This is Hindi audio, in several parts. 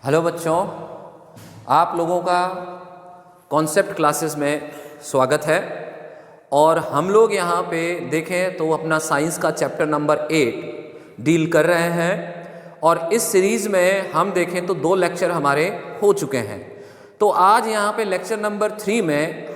हेलो बच्चों, आप लोगों का कॉन्सेप्ट क्लासेस में स्वागत है। और हम लोग यहाँ पे देखें तो अपना साइंस का चैप्टर नंबर 8 डील कर रहे हैं। और इस सीरीज़ में हम देखें तो 2 लेक्चर हमारे हो चुके हैं। तो आज यहाँ पे लेक्चर नंबर 3 में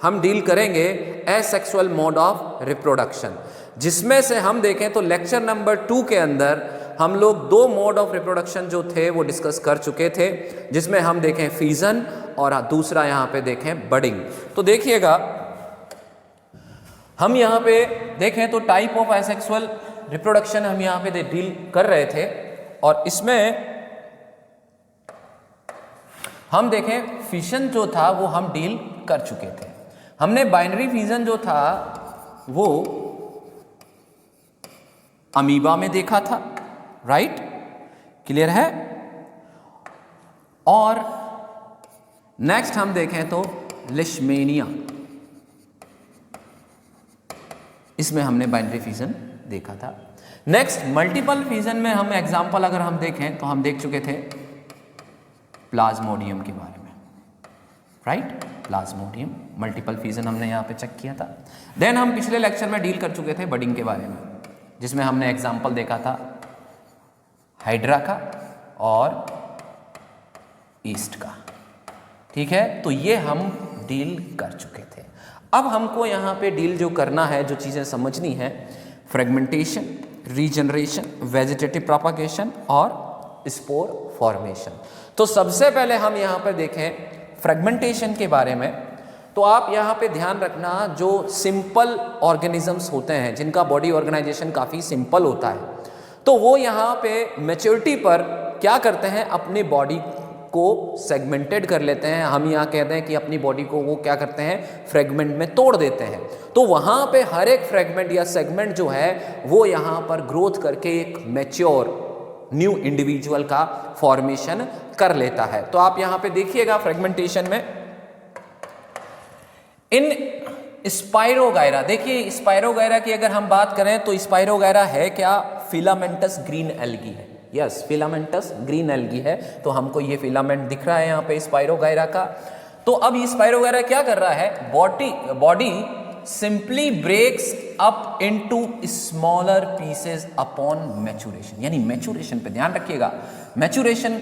हम डील करेंगे एसेक्सुअल मोड ऑफ रिप्रोडक्शन, जिसमें से हम देखें तो लेक्चर नंबर 2 के अंदर हम लोग 2 मोड ऑफ रिप्रोडक्शन जो थे वो डिस्कस कर चुके थे, जिसमें हम देखें फीजन और दूसरा यहाँ पे देखें बडिंग। तो देखिएगा, हम यहाँ पे देखें तो टाइप ऑफ एसेक्सुअल रिप्रोडक्शन हम यहाँ पे डील कर रहे थे। और इसमें हम देखें फिशन जो था वो हम डील कर चुके थे। हमने बाइनरी फिजन जो था वो अमीबा में देखा था, राइट? क्लियर है? और नेक्स्ट हम देखें तो लिशमेनिया, इसमें हमने बाइनरी फिजन देखा था। नेक्स्ट मल्टीपल फिजन में हम एग्जांपल अगर हम देखें तो हम देख चुके थे प्लाज्मोडियम के बारे में, राइट? प्लाज्मोडियम मल्टीपल फिजन हमने यहाँ पे चेक किया था। देन हम पिछले लेक्चर में डील कर चुके थे बडिंग के बारे में, जिसमें हमने एग्जांपल देखा था हाइड्रा का और ईस्ट का। ठीक है, तो ये हम डील कर चुके थे। अब हमको यहाँ पे डील जो करना है, जो चीज़ें समझनी है, फ्रेगमेंटेशन, रीजनरेशन, वेजिटेटिव प्रोपागेशन और स्पोर फॉर्मेशन। तो सबसे पहले हम यहाँ पर देखें फ्रेगमेंटेशन के बारे में। तो आप यहाँ पे ध्यान रखना, जो सिंपल ऑर्गेनिजम्स होते हैं जिनका बॉडी ऑर्गेनाइजेशन काफ़ी सिंपल होता है, तो वो यहाँ पे मैच्योरिटी पर क्या करते हैं, अपनी बॉडी को सेगमेंटेड कर लेते हैं। हम यहाँ कहते हैं कि अपनी बॉडी को वो क्या करते हैं, फ्रेगमेंट में तोड़ देते हैं। तो वहाँ पे हर एक फ्रेगमेंट या सेगमेंट जो है वो यहाँ पर ग्रोथ करके एक मैच्योर न्यू इंडिविजुअल का फॉर्मेशन कर लेता है। तो आप यहाँ पे देखिएगा फ्रेगमेंटेशन में इन स्पाइरोगायरा, देखिए स्पाइरोगायरा की अगर हम बात करें तो स्पाइरोगायरा है क्या, फिलामेंटस ग्रीन एल्गी है। यस, फिलामेंटस ग्रीन एल्गी है। तो हमको ये फिलामेंट दिख रहा है यहाँ पे स्पाइरोगायरा का। तो अब ये स्पाइरोगायरा क्या कर रहा है, body simply breaks up into smaller pieces upon maturation. यानी मैच्योरेशन पे ध्यान रखिएगा, मैच्योरेशन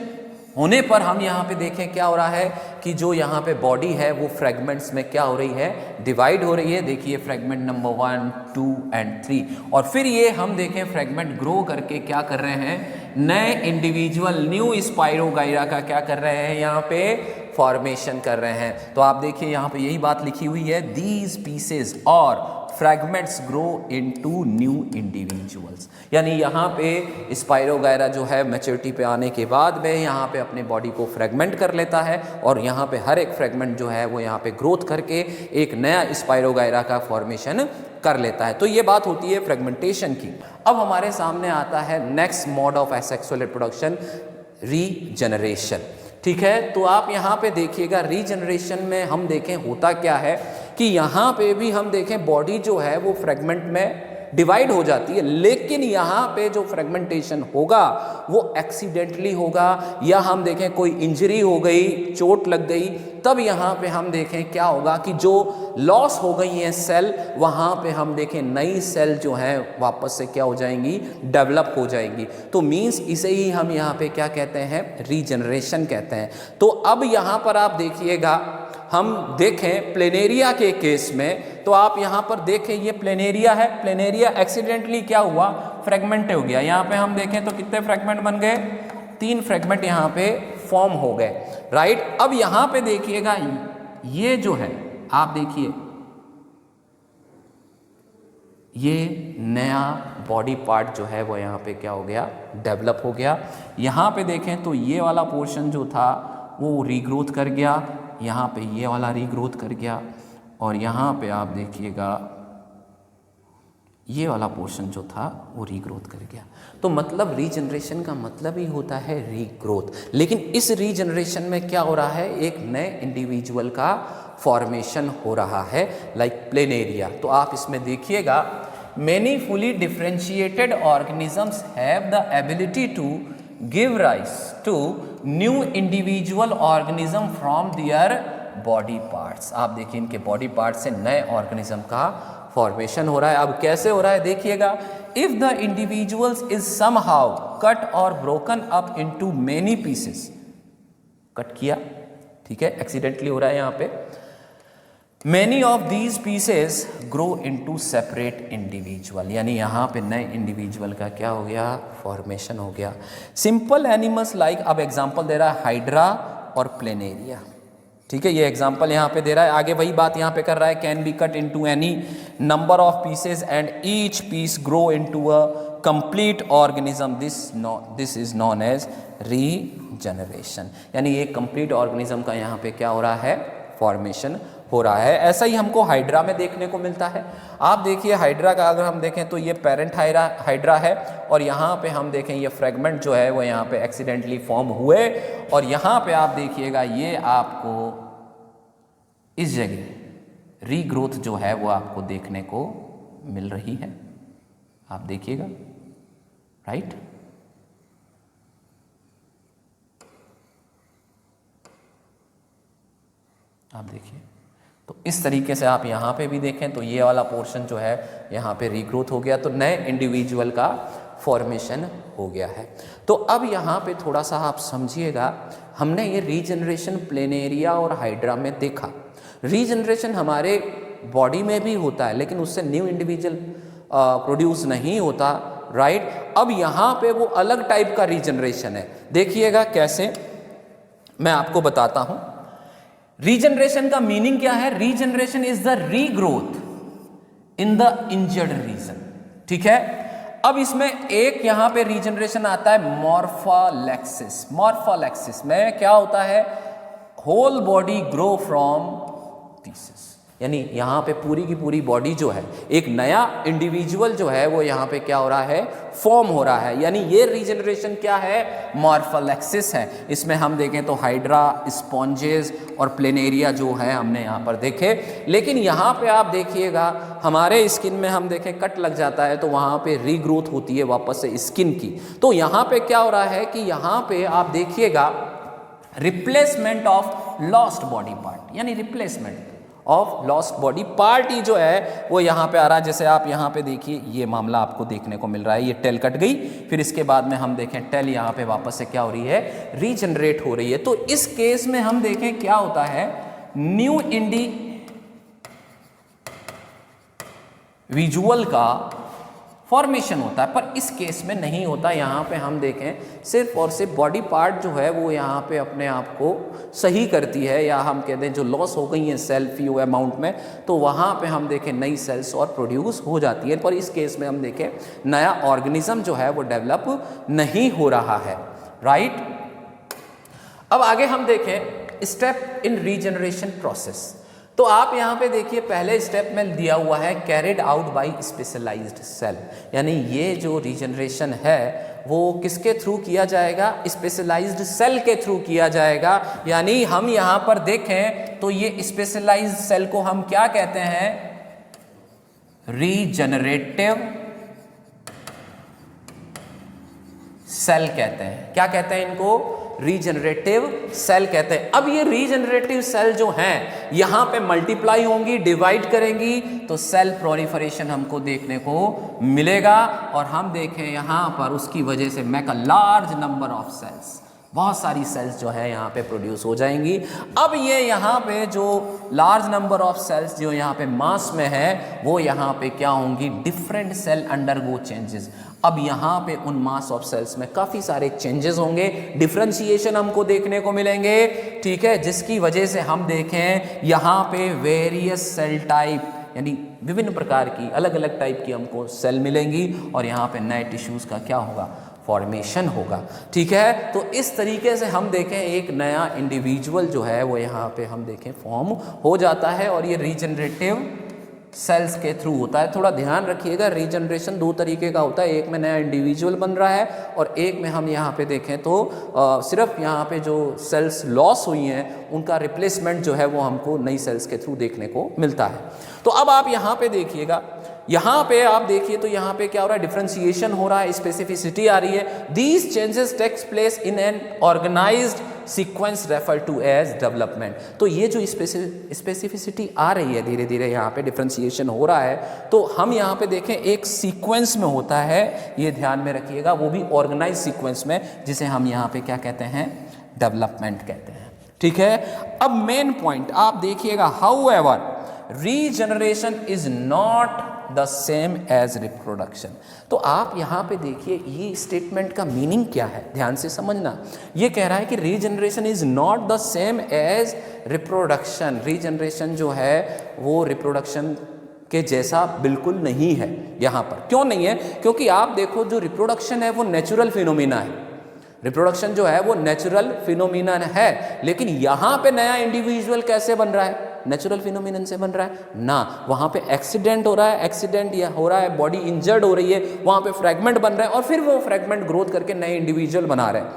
होने पर हम यहाँ पे देखें क्या हो रहा है कि जो यहाँ पे बॉडी है वो फ्रेगमेंट्स में क्या हो रही है, डिवाइड हो रही है। देखिए फ्रेगमेंट नंबर 1, 2 एंड 3। और फिर ये हम देखें फ्रेगमेंट ग्रो करके क्या कर रहे हैं, नए इंडिविजुअल न्यू स्पाइरोगायरा का क्या कर रहे हैं, यहाँ पे फॉर्मेशन कर रहे हैं। तो आप देखिए यहाँ पे यही बात लिखी हुई है, दीज पीसेज और fragments grow into new individuals. यानी यहाँ पे स्पाइरोगायरा जो है मैच्योरिटी पे आने के बाद में यहाँ पे अपने बॉडी को फ्रैगमेंट कर लेता है और यहाँ पे हर एक फ्रैगमेंट जो है वो यहाँ पे ग्रोथ करके एक नया स्पाइरोगायरा का फॉर्मेशन कर लेता है। तो ये बात होती है फ्रेगमेंटेशन की। अब हमारे सामने आता है next mode of asexual reproduction, regeneration. ठीक है, तो आप यहाँ पे देखिएगा रीजनरेशन में हम देखें होता क्या है कि यहाँ पे भी हम देखें बॉडी जो है वो फ्रेगमेंट में डिवाइड हो जाती है, लेकिन यहाँ पे जो फ्रेगमेंटेशन होगा वो एक्सीडेंटली होगा, या हम देखें कोई इंजरी हो गई, चोट लग गई, तब यहाँ पे हम देखें क्या होगा कि जो लॉस हो गई है सेल, वहाँ पे हम देखें नई सेल जो है वापस से क्या हो जाएंगी, डेवलप हो जाएंगी। तो मीन्स इसे ही हम यहाँ पे क्या कहते हैं, रीजनरेशन कहते हैं। तो अब यहाँ पर आप देखिएगा, हम देखें प्लेनेरिया के केस में, तो आप यहाँ पर देखें ये प्लेनेरिया है, प्लेनेरिया एक्सीडेंटली क्या हुआ, फ्रेगमेंट हो गया। यहाँ पे हम देखें तो कितने फ्रेगमेंट बन गए, 3 फ्रेगमेंट यहाँ पे फॉर्म हो गए, राइट? अब यहाँ पे देखिएगा ये जो है, आप देखिए ये नया बॉडी पार्ट जो है वो यहाँ पे क्या हो गया, डेवलप हो गया। यहाँ पे देखें तो ये वाला पोर्शन जो था वो रीग्रोथ कर गया, यहाँ पे ये वाला रीग्रोथ कर गया, और यहाँ पे आप देखिएगा ये वाला पोर्शन जो था वो रीग्रोथ कर गया। तो मतलब रीजनरेशन का मतलब ही होता है रीग्रोथ। लेकिन इस रीजनरेशन में क्या हो रहा है, एक नए इंडिविजुअल का फॉर्मेशन हो रहा है, लाइक प्लेनेरिया। तो आप इसमें देखिएगा, many fully differentiated organisms have the ability to give rise to new individual organism from their body parts. आप देखिए इनके बॉडी पार्ट से नए ऑर्गेनिज्म का फॉर्मेशन हो रहा है। अब कैसे हो रहा है देखिएगा, if the individuals is somehow cut और broken up into many pieces, cut किया, ठीक है, एक्सीडेंटली हो रहा है यहाँ पे, many of these pieces grow into separate individual, यानी यहाँ पे नए इंडिविजुअल का क्या हो गया, फॉर्मेशन हो गया। सिंपल एनिमल्स लाइक, अब एग्जांपल दे रहा है हाइड्रा और प्लेनेरिया, ठीक है, ये एग्जांपल यहाँ पे दे रहा है, आगे वही बात यहाँ पे कर रहा है, can be cut into any number of pieces and each piece grow into a complete organism, this is known as regeneration, यानी एक कंप्लीट ऑर्गेनिज्म का यहाँ पे क्या हो रहा है, फॉर्मेशन हो रहा है। ऐसा ही हमको हाइड्रा में देखने को मिलता है। आप देखिए हाइड्रा का अगर हम देखें तो ये पेरेंट हाइड्रा है, और यहाँ पे हम देखें ये फ्रेगमेंट जो है वो यहाँ पे एक्सीडेंटली फॉर्म हुए, और यहाँ पे आप देखिएगा ये आपको इस जगह रीग्रोथ जो है वो आपको देखने को मिल रही है, आप देखिएगा, राइट। आप देखिए तो इस तरीके से आप यहाँ पे भी देखें तो ये वाला पोर्शन जो है यहाँ पे रीग्रोथ हो गया, तो नए इंडिविजुअल का फॉर्मेशन हो गया है। तो अब यहाँ पे थोड़ा सा आप समझिएगा, हमने ये रीजनरेशन प्लेनेरिया और हाइड्रा में देखा। रीजनरेशन हमारे बॉडी में भी होता है लेकिन उससे न्यू इंडिविजुअल प्रोड्यूस नहीं होता, राइट। अब यहाँ पे वो अलग टाइप का रीजनरेशन है, देखिएगा कैसे, मैं आपको बताता हूँ। रीजनरेशन का मीनिंग क्या है, regeneration is the regrowth in the injured region, ठीक है। अब इसमें एक यहां पे रीजनरेशन आता है मॉर्फोलेक्सिस। मॉर्फोलेक्सिस में क्या होता है, whole body grow from pieces, यानी यहाँ पे पूरी की पूरी बॉडी जो है, एक नया इंडिविजुअल जो है वो यहाँ पे क्या हो रहा है, फॉर्म हो रहा है, यानी ये रीजनरेशन क्या है, मॉर्फोलेक्सिस है। इसमें हम देखें तो हाइड्रा, स्पॉन्जेस और प्लेनेरिया जो है हमने यहाँ पर देखे, लेकिन यहाँ पे आप देखिएगा हमारे स्किन में हम देखें कट लग जाता है तो वहाँ पे रीग्रोथ होती है वापस से स्किन की। तो यहाँ पे क्या हो रहा है कि यहाँ पे आप देखिएगा replacement of lost body part, यानी replacement of lost body part ही जो है वो यहाँ पे आ रहा है। जैसे आप यहाँ पे देखिए ये मामला आपको देखने को मिल रहा है, ये टेल कट गई, फिर इसके बाद में हम देखें टेल यहाँ पे वापस से क्या हो रही है, रीजनरेट हो रही है। तो इस केस में हम देखें क्या होता है, न्यू इंडिविजुअल का फॉर्मेशन होता है, पर इस केस में नहीं होता। यहाँ पे हम देखें सिर्फ और सिर्फ बॉडी पार्ट जो है वो यहाँ पे अपने आप को सही करती है, या हम कहते हैं जो लॉस हो गई है सेल फ्यू अमाउंट में, तो वहाँ पे हम देखें नई सेल्स और प्रोड्यूस हो जाती है। पर इस केस में हम देखें नया ऑर्गेनिज्म जो है वो डेवलप नहीं हो रहा है, राइट। अब आगे हम देखें स्टेप इन रीजनरेशन प्रोसेस। तो आप यहाँ पे देखिए पहले स्टेप में दिया हुआ है carried out by specialised cell, यानी ये जो रीजनरेशन है वो किसके थ्रू किया जाएगा, स्पेशलाइज्ड सेल के थ्रू किया जाएगा। यानी हम यहाँ पर देखें तो ये स्पेशलाइज्ड सेल को हम क्या कहते हैं, रीजनरेटिव सेल कहते हैं। क्या कहते हैं इनको, रीजनरेटिव सेल कहते हैं। अब ये रीजनरेटिव सेल जो हैं यहां पे मल्टीप्लाई होंगी, डिवाइड करेंगी, तो सेल प्रोलिफरेशन हमको देखने को मिलेगा, और हम देखें यहां पर उसकी वजह से make a large number of cells, बहुत सारी सेल्स जो है यहाँ पे प्रोड्यूस हो जाएंगी। अब ये यहाँ पे जो लार्ज नंबर ऑफ सेल्स जो यहाँ पे मास में है वो यहाँ पे क्या होंगी, डिफरेंट सेल अंडरगो चेंजेस। अब यहाँ पे उन मास ऑफ सेल्स में काफ़ी सारे चेंजेस होंगे, डिफरेंशिएशन हमको देखने को मिलेंगे, ठीक है, जिसकी वजह से हम देखें यहाँ पे वेरियस सेल टाइप, यानी विभिन्न प्रकार की अलग अलग टाइप की हमको सेल मिलेंगी, और यहाँ पे नए टिश्यूज़ का क्या होगा, फॉर्मेशन होगा, ठीक है। तो इस तरीके से हम देखें एक नया इंडिविजुअल जो है वो यहाँ पे हम देखें फॉर्म हो जाता है, और ये रीजनरेटिव सेल्स के थ्रू होता है। थोड़ा ध्यान रखिएगा, रीजनरेशन दो तरीके का होता है, एक में नया इंडिविजुअल बन रहा है, और एक में हम यहाँ पे देखें तो सिर्फ यहाँ पे जो सेल्स लॉस हुई हैं उनका रिप्लेसमेंट जो है वो हमको नई सेल्स के थ्रू देखने को मिलता है। तो अब आप यहाँ पे देखिएगा यहां पे आप देखिए तो यहां पे क्या हो रहा है, डिफरेंशिएशन हो रहा है, स्पेसिफिसिटी आ रही है। These changes takes place in an organised sequence refer to as development. तो ये जो स्पेसिफिसिटी आ रही है, धीरे धीरे यहाँ पे डिफरेंशिएशन हो रहा है, तो हम यहाँ पे देखें एक सीक्वेंस में होता है, ये ध्यान में रखिएगा, वो भी ऑर्गेनाइज सीक्वेंस में, जिसे हम यहाँ पे क्या कहते हैं, डेवलपमेंट कहते हैं। ठीक है, अब मेन पॉइंट आप देखिएगा, however regeneration is not the same as reproduction. तो आप यहां पे देखिए ये स्टेटमेंट का मीनिंग क्या है, ध्यान से समझना। ये कह रहा है कि regeneration is not the same as reproduction. Regeneration जो है वो रिप्रोडक्शन के जैसा बिल्कुल नहीं है। यहां पर क्यों नहीं है, क्योंकि आप देखो जो रिप्रोडक्शन है वो नेचुरल फिनोमिना है, रिप्रोडक्शन जो है वो नेचुरल फिनोमिना है, लेकिन यहां पे नया इंडिविजुअल कैसे बन रहा है, नेचुरल फिनोमिनन से बन रहा है ना। वहां पे एक्सीडेंट हो रहा है, एक्सीडेंट या हो रहा है, बॉडी इंजर्ड हो रही है, वहां पे फ्रैगमेंट बन रहा है और फिर वो फ्रैगमेंट ग्रोथ करके नए इंडिविजुअल बना रहे हैं।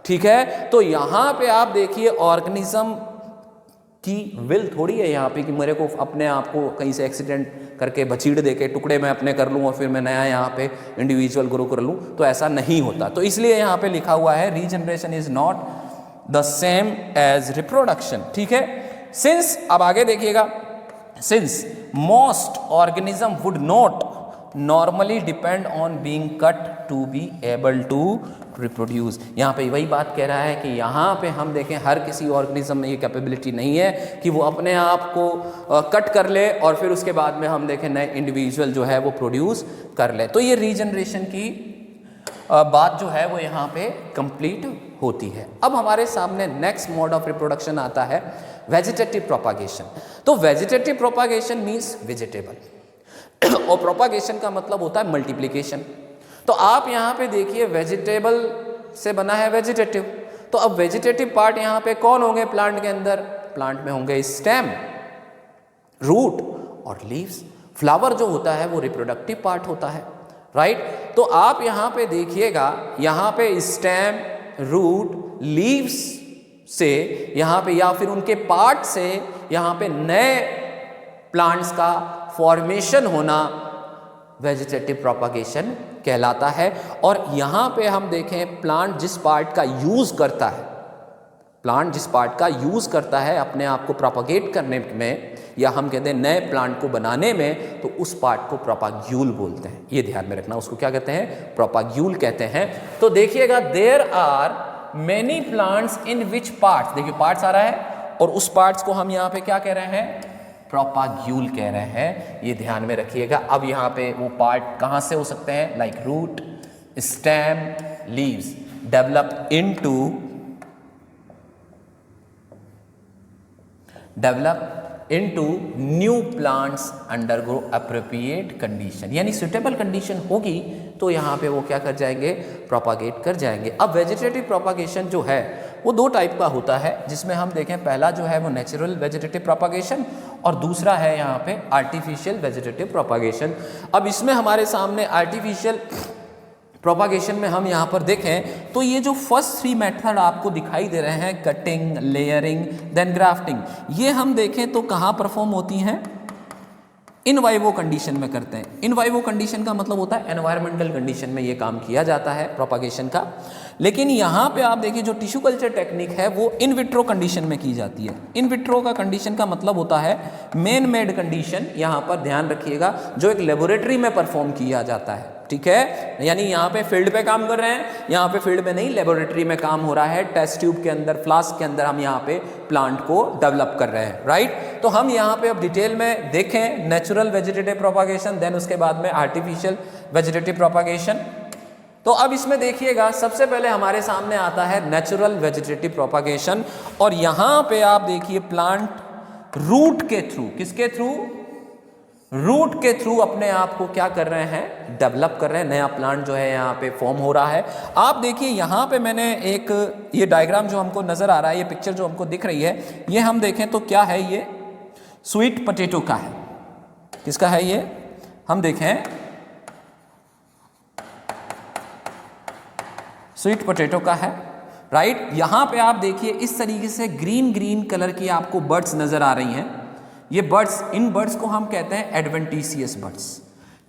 ठीक है, तो यहां पे आप देखिए ऑर्गेनिज्म की विल थोड़ी है यहाँ पे कि मेरे को अपने आप को कहीं से एक्सीडेंट करके बचीड़ दे के टुकड़े में अपने कर लूँ और फिर मैं नया यहाँ पे इंडिविजुअल ग्रो कर लूँ, तो ऐसा नहीं होता। तो इसलिए यहाँ पे लिखा हुआ है regeneration is not the same as reproduction. ठीक है, सिंस, अब आगे देखिएगा, since most organism would not normally depend on being cut to be able to reproduce. यहाँ पे वही बात कह रहा है कि यहाँ पे हम देखें हर किसी ऑर्गेनिज्म में ये कैपेबिलिटी नहीं है कि वो अपने आप को कट कर ले और फिर उसके बाद में हम देखें नए इंडिविजुअल जो है वो प्रोड्यूस कर ले। तो ये रीजनरेशन की बात जो है वो यहाँ पे कंप्लीट होती है। अब हमारे सामने नेक्स्ट मोड ऑफ रिप्रोडक्शन आता है वेजिटेटिव प्रोपागेशन। तो वेजिटेटिव प्रोपागेशन मीन्स वेजिटेबल और प्रोपागेशन का मतलब होता है मल्टीप्लिकेशन। तो आप यहाँ पे देखिए वेजिटेबल से बना है वेजिटेटिव, तो अब वेजिटेटिव पार्ट यहाँ पे कौन होंगे प्लांट के अंदर, प्लांट में होंगे स्टेम, रूट और लीव्स। फ्लावर जो होता है वो रिप्रोडक्टिव पार्ट होता है, राइट। तो आप यहाँ पे देखिएगा, यहाँ पे स्टेम, रूट, लीव्स से यहाँ पे या फिर उनके पार्ट से यहाँ पे नए प्लांट्स का फॉर्मेशन होना वेजिटेटिव प्रोपागेशन कहलाता है। और यहाँ पे हम देखें प्लांट जिस पार्ट का यूज करता है, प्लांट जिस पार्ट का यूज करता है अपने आप को प्रोपागेट करने में, या हम कहते हैं नए प्लांट को बनाने में, तो उस पार्ट को प्रोपाग्यूल बोलते हैं। ये ध्यान में रखना, उसको क्या कहते हैं, प्रोपाग्यूल कहते हैं। तो देखिएगा there are many plants in which parts, देखिए पार्ट्स आ रहा है और उस पार्ट्स को हम यहाँ पे क्या कह रहे हैं, प्रोपाग्यूल कह रहे हैं। ये ध्यान में रखिएगा। अब यहाँ पे वो पार्ट कहाँ से हो सकते हैं, like root, stem, leaves, develop into new plants undergo appropriate condition, यानी सुटेबल कंडीशन होगी तो यहाँ पे वो क्या कर जाएंगे, प्रोपागेट कर जाएंगे। अब वेजिटेटिव प्रोपागेशन जो है वो दो टाइप का होता है, जिसमें हम देखें पहला जो है वो नेचुरल वेजिटेटिव प्रोपागेशन और दूसरा है यहाँ पे आर्टिफिशियल वेजिटेटिव प्रोपागेशन। अब इसमें हमारे सामने आर्टिफिशियल प्रोपागेशन में हम यहाँ पर देखें तो ये जो फर्स्ट थ्री मेथड आपको दिखाई दे रहे हैं, कटिंग, लेयरिंग, देन ग्राफ्टिंग, ये हम देखें तो कहाँ परफॉर्म होती हैं, इन वाइवो कंडीशन में करते हैं। इन वाइवो कंडीशन का मतलब होता है एनवायरमेंटल कंडीशन में ये काम किया जाता है प्रोपागेशन का। लेकिन यहाँ पे आप देखिए जो टिश्यू कल्चर टेक्निक है वो इन विट्रो कंडीशन में की जाती है। इन विट्रो का कंडीशन का मतलब होता है मैन मेड कंडीशन, यहाँ पर ध्यान रखिएगा, जो एक लेबोरेटरी में परफॉर्म किया जाता है। ठीक है, यानी यहाँ पे फील्ड पे काम कर रहे हैं, यहाँ पे फील्ड में नहीं, लेबोरेटरी में काम हो रहा है, टेस्ट ट्यूब के अंदर, फ्लास्क के अंदर हम यहाँ पे प्लांट को डेवलप कर रहे हैं, राइट। तो हम यहाँ पे अब डिटेल में देखें नेचुरल वेजिटेटिव प्रोपागेशन, देन उसके बाद में आर्टिफिशियल वेजिटेटिव प्रोपागेशन। तो अब इसमें देखिएगा सबसे पहले हमारे सामने आता है नेचुरल वेजिटेटिव प्रोपागेशन, और यहाँ पे आप देखिए प्लांट रूट के थ्रू, किसके थ्रू, रूट के थ्रू अपने आप को क्या कर रहे हैं, डेवलप कर रहे हैं, नया प्लांट जो है यहाँ पे फॉर्म हो रहा है। आप देखिए यहाँ पे मैंने एक ये डायग्राम जो हमको नजर आ रहा है, ये पिक्चर जो हमको दिख रही है, ये हम देखें तो क्या है, ये स्वीट पोटैटो का है। किसका है ये, हम देखें स्वीट पोटैटो का है, राइट। यहाँ पे आप देखिए इस तरीके से ग्रीन ग्रीन कलर की आपको बर्ड्स नजर आ रही हैं। ये बर्ड्स, इन बर्ड्स को हम कहते हैं एडवेंटिशियस बर्ड्स।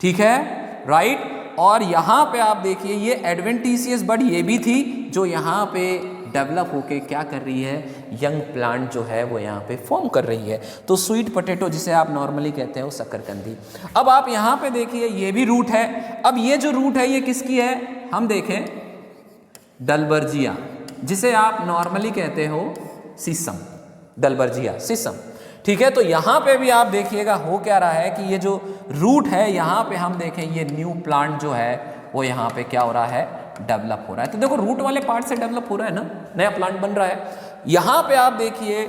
ठीक है, राइट। और यहाँ पे आप देखिए ये एडवेंटिशियस बड ये भी थी जो यहाँ पे डेवलप होके क्या कर रही है, यंग प्लांट जो है वो यहाँ पे फॉर्म कर रही है। तो स्वीट पोटैटो जिसे आप नॉर्मली कहते हैं वो शकरकंदी। अब आप यहाँ पे देखिए ये भी रूट है। अब ये जो रूट है ये किसकी है, हम देखें डलबर्जिया, जिसे आप नॉर्मली कहते हो सीसम, डलबर्जिया सीसम। ठीक है, तो यहाँ पे भी आप देखिएगा हो क्या रहा है कि ये जो रूट है यहाँ पे हम देखें ये न्यू प्लांट जो है वो यहाँ पे क्या हो रहा है, डेवलप हो रहा है। तो देखो रूट वाले पार्ट से डेवलप हो रहा है ना, नया प्लांट बन रहा है। यहाँ पे आप देखिए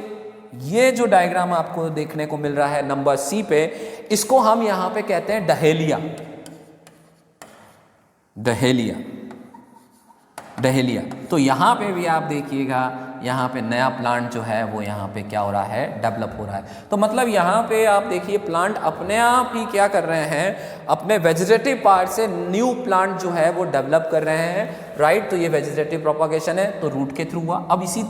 ये जो डायग्राम आपको देखने को मिल रहा है नंबर सी पे, इसको हम यहाँ पे कहते हैं डहेलिया, डहेलिया, डहेलिया। तो यहाँ पे भी आप देखिएगा यहाँ पे नया प्लांट जो है वो यहाँ पे क्या हो रहा है, डेवलप हो रहा है। तो मतलब यहाँ पे आप देखिए प्लांट अपने आप ही क्या कर रहे हैं, अपने वेजिटेटिव पार्ट से न्यू प्लांट जो है वो डेवलप कर रहे हैं, राइट। तो ये वेजिटेटिव प्रोपागेशन है, तो रूट के थ्रू हुआ। अब इसी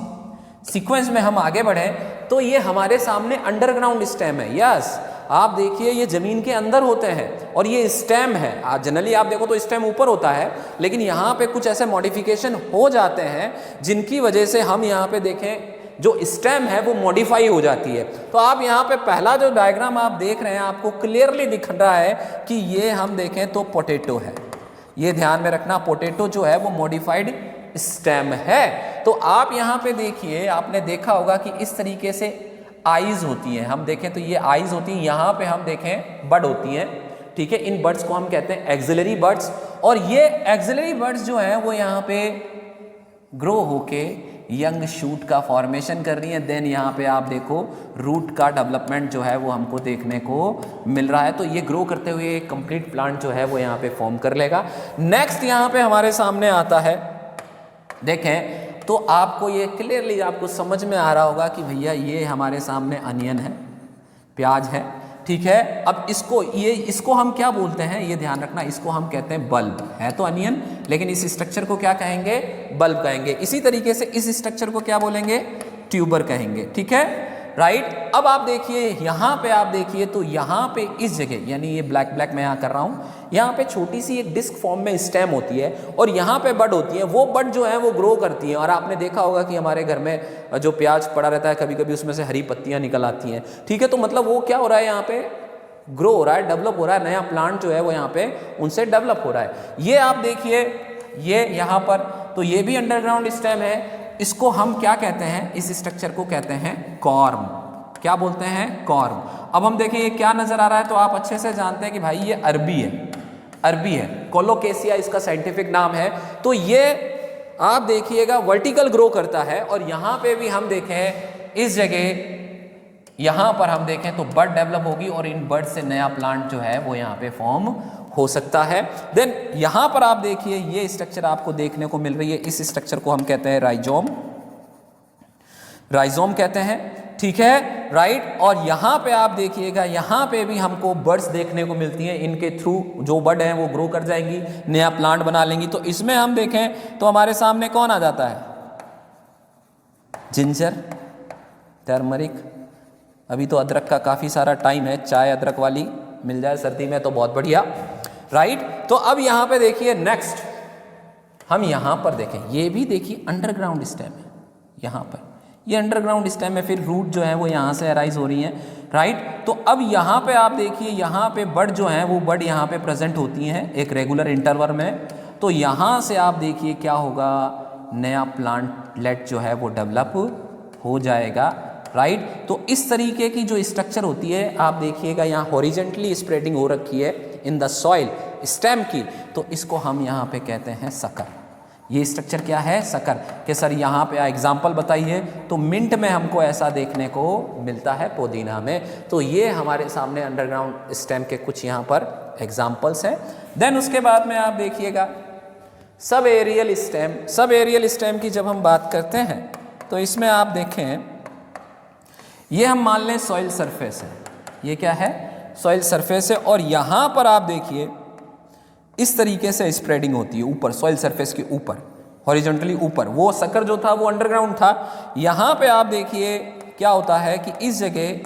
सीक्वेंस में हम आगे बढ़े तो ये हमारे सामने अंडरग्राउंड स्टेम है। यस, आप देखिए ये जमीन के अंदर होते हैं और ये स्टेम है। जनरली आप देखो तो स्टेम ऊपर होता है, लेकिन यहाँ पे कुछ ऐसे मॉडिफिकेशन हो जाते हैं जिनकी वजह से हम यहाँ पे देखें जो स्टेम है वो मॉडिफाई हो जाती है। तो आप यहाँ पे पहला जो डायग्राम आप देख रहे हैं आपको क्लियरली दिख रहा है कि ये हम देखें तो पोटैटो है। ये ध्यान में रखना, पोटैटो जो है वो मॉडिफाइड स्टेम है। तो आप यहाँ पे देखिए, आपने देखा होगा कि इस तरीके से आईज होती हैं, हम देखें तो ये आईज होती हैं, यहाँ पे हम देखें बड होती हैं। ठीक है, इन बर्ड्स को हम कहते हैं एक्सिलरी बर्ड्स। और ये एक्सिलरी बर्ड्स जो हैं वो यहाँ पे ग्रो होके यंग शूट का फॉर्मेशन कर रही हैं। देन यहाँ पे आप देखो रूट का डेवलपमेंट जो है वो हमको देखने को मिल रहा है। तो ये ग्रो करते हुए एक कंप्लीट प्लांट जो है वो यहाँ पे फॉर्म कर लेगा। नेक्स्ट यहाँ पे हमारे सामने आता है, देखें तो आपको ये क्लियरली आपको समझ में आ रहा होगा कि भैया ये हमारे सामने अनियन है, प्याज है। ठीक है, अब इसको हम क्या बोलते हैं, ये ध्यान रखना, इसको हम कहते हैं बल्ब। है तो अनियन, लेकिन इस स्ट्रक्चर को क्या कहेंगे, बल्ब कहेंगे। इसी तरीके से इस स्ट्रक्चर को क्या बोलेंगे, ट्यूबर कहेंगे। ठीक है, राइट। अब आप देखिए यहाँ पे, आप देखिए तो यहाँ पे इस जगह, यानी ये ब्लैक ब्लैक मैं यहाँ कर रहा हूँ, यहाँ पे छोटी सी एक डिस्क फॉर्म में स्टेम होती है और यहाँ पे बड होती है। वो बड जो है वो ग्रो करती है। और आपने देखा होगा कि हमारे घर में जो प्याज पड़ा रहता है कभी कभी उसमें से हरी पत्तियाँ निकल आती हैं। ठीक है, तो मतलब वो क्या हो रहा है, यहाँ पे ग्रो हो रहा है, डेवलप हो रहा है, नया प्लांट जो है वो यहाँ पे उनसे डेवलप हो रहा है। ये आप देखिए ये यहाँ पर, तो ये भी अंडरग्राउंड स्टेम है। इसको हम क्या कहते हैं, इस स्ट्रक्चर को कहते हैं कॉर्म। क्या बोलते हैं, कॉर्म। अब हम देखें ये क्या नजर आ रहा है, तो आप अच्छे से जानते हैं कि भाई ये अरबी है, अरबी है, कोलोकेसिया इसका साइंटिफिक नाम है। तो ये आप देखिएगा वर्टिकल ग्रो करता है। और यहाँ पे भी हम देखें इस जगह, यहाँ पर हम देखें तो बर्ड डेवलप होगी और इन बर्ड से नया प्लांट जो है वो यहाँ पे फॉर्म हो सकता है। देन यहाँ पर आप देखिए ये स्ट्रक्चर आपको देखने को मिल रही है, इस स्ट्रक्चर को हम कहते हैं राइजोम, राइजोम कहते हैं। ठीक है, राइट। और यहाँ पे आप देखिएगा, यहाँ पे भी हमको बर्ड्स देखने को मिलती हैं, इनके थ्रू जो बर्ड हैं वो ग्रो कर जाएंगी, नया प्लांट बना लेंगी। तो इसमें हम देखें तो हमारे सामने कौन आ जाता है, जिंजर, टर्मरिक। अभी तो अदरक का काफ़ी सारा टाइम है, चाय अदरक वाली मिल जाए सर्दी में तो बहुत बढ़िया, राइट। तो अब यहाँ पे देखिए नेक्स्ट हम यहाँ पर देखें, ये भी देखिए अंडरग्राउंड स्टेम है। यहाँ पर ये अंडरग्राउंड स्टेम है, फिर रूट जो है वो यहाँ से अराइज हो रही हैं, राइट। तो अब यहाँ पे आप देखिए, यहाँ पे बर्ड जो हैं वो बर्ड यहाँ पे प्रेजेंट होती हैं एक रेगुलर इंटरवल में। तो यहाँ से आप देखिए क्या होगा, नया प्लांटलेट जो है वो डेवलप हो जाएगा, राइट। तो इस तरीके की जो स्ट्रक्चर होती है आप देखिएगा, यहाँ हॉरिजेंटली स्प्रेडिंग हो रखी है इन द सॉइल स्टेम की, तो इसको हम यहाँ पे कहते हैं सकर। ये स्ट्रक्चर क्या है, सकर। कि सर यहाँ पे एग्जाम्पल बताइए, तो मिंट में हमको ऐसा देखने को मिलता है, पुदीना में। तो ये हमारे सामने अंडरग्राउंड स्टेम के कुछ यहाँ पर एग्जाम्पल्स हैं। देन उसके बाद में आप देखिएगा सब एरियल स्टेम। सब एरियल स्टेम की जब हम बात करते हैं तो इसमें आप देखें, ये हम मान लें सॉइल सरफेस है, ये क्या है, सॉइल सरफेस है। और यहाँ पर आप देखिए इस तरीके से स्प्रेडिंग होती है ऊपर, सॉइल सरफेस के ऊपर, हॉरिजॉन्टली ऊपर। वो सकर जो था वो अंडरग्राउंड था। यहाँ पे आप देखिए क्या होता है कि इस जगह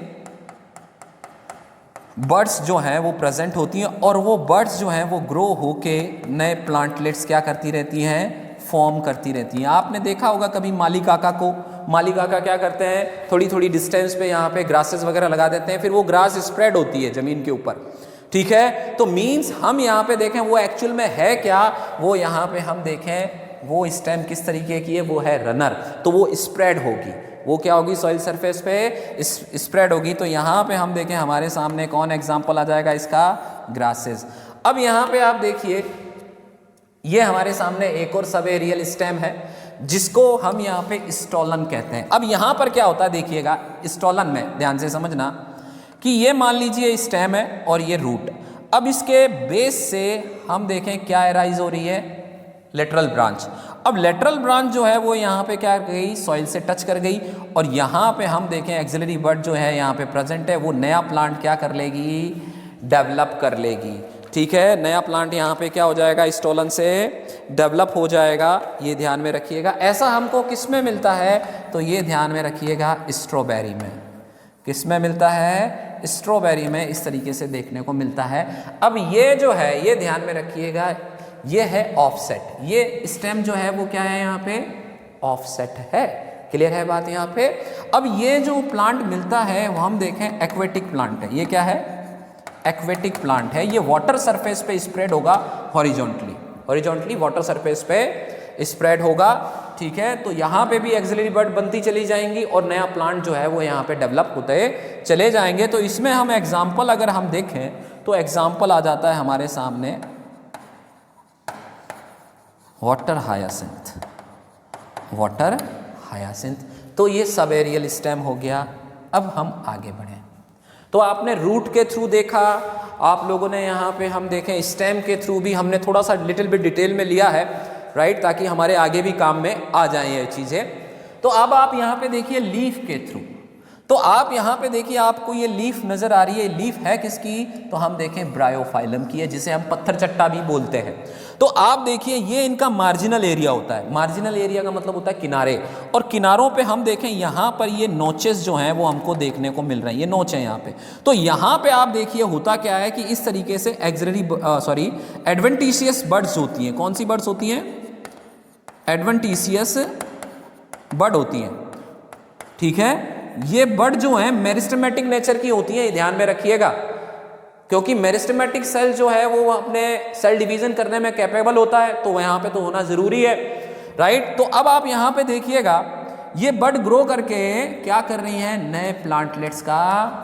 बर्ड्स जो हैं वो प्रेजेंट होती हैं और वो बर्ड्स जो हैं वो ग्रो होके नए प्लांटलेट्स क्या करती रहती हैं, फॉर्म करती रहती हैं। आपने देखा होगा कभी माली काका को, माली काका क्या करते हैं, थोड़ी थोड़ी डिस्टेंस पे यहाँ पे ग्रासेस वगैरह लगा देते हैं, फिर वो ग्रास स्प्रेड होती है ज़मीन के ऊपर, ठीक है। तो मीन्स हम यहाँ पे देखें वो एक्चुअल में है क्या, वो यहाँ पे हम देखें वो स्टेम किस तरीके की है, वो है रनर, तो वो स्प्रेड होगी, वो क्या होगी, सॉइल सरफेस पे स्प्रेड होगी। तो यहाँ पे हम देखें हमारे सामने कौन एग्जाम्पल आ जाएगा इसका, ग्रासेस। अब यहाँ पे आप देखिए ये हमारे सामने एक और सब एरियल स्टेम है जिसको हम यहाँ पे स्टोलन कहते हैं। अब यहाँ पर क्या होता है देखिएगा, स्टोलन में ध्यान से समझना कि ये मान लीजिए स्टेम है और ये रूट। अब इसके बेस से हम देखें क्या एराइज हो रही है, लेटरल ब्रांच। अब लेटरल ब्रांच जो है वो यहाँ पे क्या कर गई, सॉइल से टच कर गई और यहाँ पे हम देखें एक्सिलरी बड जो है यहाँ पे प्रेजेंट है, वो नया प्लांट क्या कर लेगी, डेवलप कर लेगी, ठीक है। नया प्लांट यहाँ पे क्या हो जाएगा, स्टोलन से डेवलप हो जाएगा, ये ध्यान में रखिएगा। ऐसा हमको किस में मिलता है, तो ये ध्यान में रखिएगा स्ट्रॉबेरी में। किस में मिलता है, स्ट्रॉबेरी में इस तरीके से देखने को मिलता है। अब ये जो है ये ध्यान में रखिएगा, ये है ऑफसेट, ये स्टेम जो है वो क्या है यहाँ पे, ऑफसेट है। क्लियर है बात यहाँ पे। अब ये जो प्लांट मिलता है वो हम देखें एक्वेटिक प्लांट है, ये क्या है, एक्वेटिक प्लांट है। ये वाटर सरफेस पे स्प्रेड होगा हॉरिजॉन्टली, हॉरिजॉन्टली वाटर सरफेस पे स्प्रेड होगा, ठीक है। तो यहाँ पे भी एक्सिलरी बड बनती चली जाएंगी और नया प्लांट जो है वो यहाँ पे डेवलप होते चले जाएंगे। तो इसमें हम एग्जाम्पल अगर हम देखें तो एग्जाम्पल आ जाता है हमारे सामने वाटर हायासिंथ, वाटर हायासिंथ। तो ये सब एरियल स्टेम हो गया। अब हम आगे बढ़ें तो आपने रूट के थ्रू देखा, आप लोगों ने यहाँ पे हम देखें स्टेम के थ्रू भी हमने थोड़ा सा लिटिल बिट डिटेल में लिया है, राइट, ताकि हमारे आगे भी काम में आ जाएं ये चीज़ें। तो अब आप यहाँ पे देखिए लीफ के थ्रू, तो आप यहाँ पे देखिए आपको ये लीफ नज़र आ रही है, लीफ है किसकी, तो हम देखें ब्रायोफाइलम की है, जिसे हम पत्थर चट्टा भी बोलते हैं। तो आप देखिए ये इनका मार्जिनल एरिया होता है, मार्जिनल एरिया का मतलब होता है किनारे, और किनारों पे हम देखें यहाँ पर ये नोचेस जो हैं वो हमको देखने को मिल रहे हैं, ये नोच हैं यहाँ पे। तो यहाँ पे आप देखिए होता क्या है कि इस तरीके से एडवेंटिशियस बर्ड्स होती हैं। कौन सी बर्ड्स होती हैं, एडवेंटिशियस बर्ड होती हैं, ठीक है। ये बर्ड जो है मेरिस्टेमेटिक नेचर की होती है, ध्यान में रखिएगा, क्योंकि मेरिस्टेमेटिक सेल जो है वो अपने सेल डिवीजन करने में कैपेबल होता है, तो यहाँ पे तो होना जरूरी है, राइट। तो अब आप यहाँ पे देखिएगा ये बर्ड ग्रो करके क्या कर रही हैं, नए प्लांटलेट्स का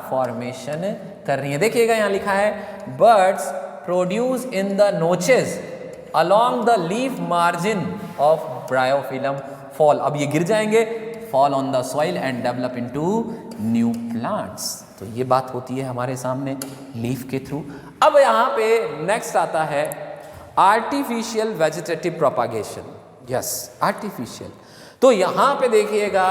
फॉर्मेशन कर रही हैं। देखिएगा यहाँ लिखा है birds produce in the notches along the leaf margin of bryophyllum fall. अब ये गिर जाएंगे, fall on the soil and develop into new plants. तो ये बात होती है हमारे सामने लीफ के थ्रू। अब यहाँ पे नेक्स्ट आता है artificial vegetative propagation. Yes, artificial. तो यहाँ पे देखिएगा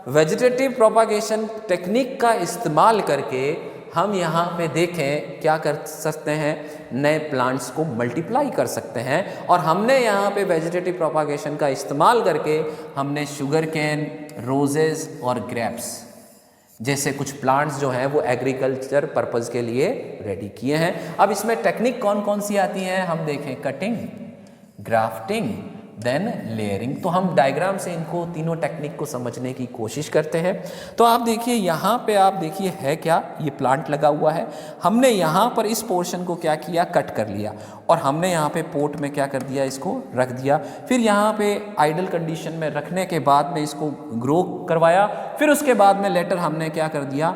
वेजिटेटिव प्रोपागेशन टेक्निक का इस्तेमाल करके हम यहाँ पे देखें क्या कर सकते हैं, नए प्लांट्स को मल्टीप्लाई कर सकते हैं। और हमने यहाँ पे वेजिटेटिव प्रोपागेशन का इस्तेमाल करके हमने शुगर कैन, रोजेस और ग्रेप्स जैसे कुछ प्लांट्स जो हैं वो एग्रीकल्चर पर्पस के लिए रेडी किए हैं। अब इसमें टेक्निक कौन कौन सी आती हैं हम देखें, कटिंग, ग्राफ्टिंग, देन लेयरिंग। तो हम डायग्राम से इनको तीनों टेक्निक को समझने की कोशिश करते हैं। तो आप देखिए यहाँ पे आप देखिए है क्या, ये प्लांट लगा हुआ है, हमने यहाँ पर इस पोर्शन को क्या किया, कट कर लिया और हमने यहाँ पे पोट में क्या कर दिया, इसको रख दिया। फिर यहाँ पे आइडल कंडीशन में रखने के बाद में इसको ग्रो करवाया, फिर उसके बाद में लेटर हमने क्या कर दिया,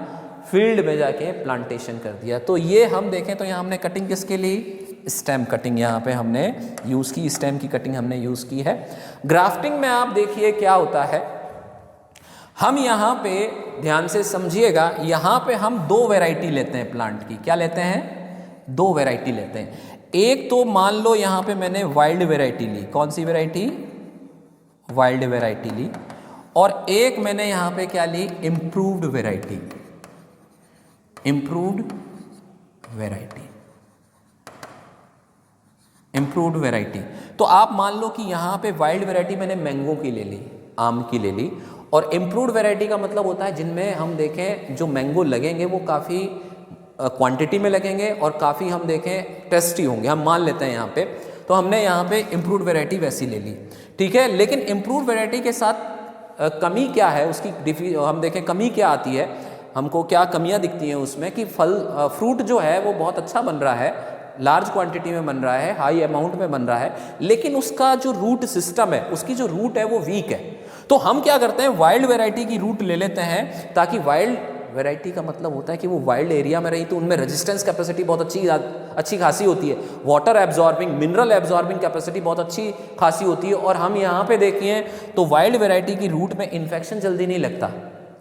फील्ड में जाके प्लांटेशन कर दिया। तो ये हम देखें तो यहाँ हमने कटिंग किसके लिए, स्टेम कटिंग यहाँ पे हमने यूज़ की, स्टेम की कटिंग हमने यूज़ की है। ग्राफ्टिंग में आप देखिए क्या होता है, हम यहाँ पे ध्यान से समझिएगा, यहाँ पे हम दो वैरायटी लेते हैं प्लांट की। क्या लेते हैं, दो वैरायटी लेते हैं। एक तो मान लो यहाँ पे मैंने वाइल्ड वैरायटी ली, कौन सी वैरायटी, वाइल्ड वैरायटी ली, और एक मैंने यहाँ पे क्या ली, improved variety, improved variety, improved variety. तो आप मान लो कि यहाँ पे वाइल्ड वैरायटी मैंने मैंगो की ले ली, आम की ले ली, और इम्प्रूव्ड वैरायटी का मतलब होता है जिनमें हम देखें जो मैंगो लगेंगे वो काफ़ी क्वांटिटी में लगेंगे और काफ़ी हम देखें टेस्टी होंगे, हम मान लेते हैं यहाँ पे। तो हमने यहाँ पे इम्प्रूव्ड वैरायटी वैसी ले ली, ठीक है। लेकिन इम्प्रूव्ड वैरायटी के साथ कमी क्या है उसकी, हम देखें कमी क्या आती है, हमको क्या कमियां दिखती हैं उसमें कि फ्रूट जो है वो बहुत अच्छा बन रहा है, लार्ज क्वांटिटी में बन रहा है, हाई अमाउंट में बन रहा है, लेकिन उसका जो रूट सिस्टम है, उसकी जो रूट है वो वीक है। तो हम क्या करते हैं, वाइल्ड वैरायटी की रूट ले लेते हैं, ताकि वाइल्ड वैरायटी का मतलब होता है कि वो वाइल्ड एरिया में रही तो उनमें रेजिस्टेंस कैपेसिटी बहुत अच्छी खासी होती है, water absorbing, mineral absorbing capacity बहुत अच्छी खासी होती है। और हम यहाँ पे देखिए तो वाइल्ड वैरायटी की रूट में इन्फेक्शन जल्दी नहीं लगता,